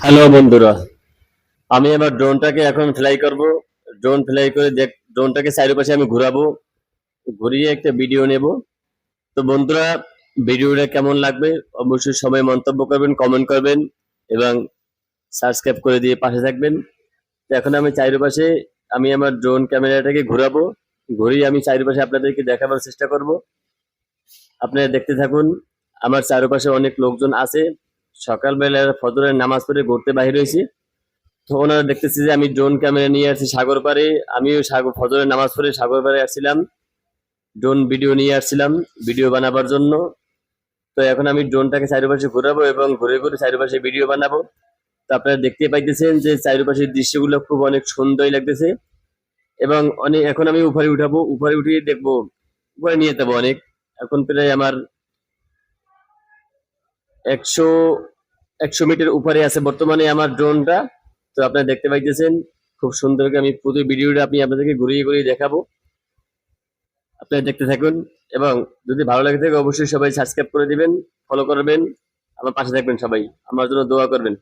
Hello বন্ধুরা, আমি এবার ড্রোনটাকে এখন ফ্লাই করব। ড্রোন ফ্লাই করে ড্রোনটাকে চারিপাশে আমি ঘুরাবো, ঘুরিয়ে একটা ভিডিও নেব। তো বন্ধুরা, ভিডিওটা কেমন লাগবে অবশ্যই সবাই মন্তব্য করবেন, কমেন্ট করবেন এবং সাবস্ক্রাইব করে দিয়ে পাশে থাকবেন। তো এখন আমি চারিপাশে আমি আমার ড্রোন ক্যামেরাটাকে ঘুরাবো, ঘুরিয়ে আমি চারিপাশে আপনাদেরকে দেখাবার চেষ্টা করব। আপনারা দেখতে থাকুন। আমার চারপাশে অনেক লোকজন আছে, সকালবেলা ফজরের নামাজ পড়ে ঘুরতে বাইরে হয়েছি। তো ওনারা দেখতেছি যে আমি ড্রোন ক্যামেরা নিয়ে আসছি সাগর পাড়ে। আমিও ফজরের নামাজ পড়ে সাগর পাড়ে আসছিলাম, ড্রোন ভিডিও নিয়ে আসছিলাম ভিডিও বানাবার জন্য। তো এখন আমি ড্রোনটাকে চারিপাশে ঘুরাবো এবং ঘুরে ঘুরে চারিপাশে ভিডিও বানাবো। তো আপনারা দেখতে পাইতেছেন যে চারিপাশের দৃশ্যগুলো খুব অনেক সুন্দরই লাগতেছে এবং অনেক এখন আমি উপরে উঠাবো, উপরে উঠিয়ে দেখবো, উপরে নিয়ে যাবো অনেক। এখন প্রায় আমার 100 মিটার উপরে আছে বর্তমানে আমার ড্রোনটা। তো আপনারা দেখতে পাইতেছেন খুব সুন্দর করে আমি পুরো ভিডিওটা আপনাদেরকে ঘুরিয়ে ঘুরিয়ে দেখাবো। আপনারা দেখতে থাকুন এবং যদি ভালো লাগে থাকে অবশ্যই সবাই সাবস্ক্রাইব করে দিবেন, ফলো করবেন, আমার পাশে থাকবেন, সবাই আমার জন্য দোয়া করবেন।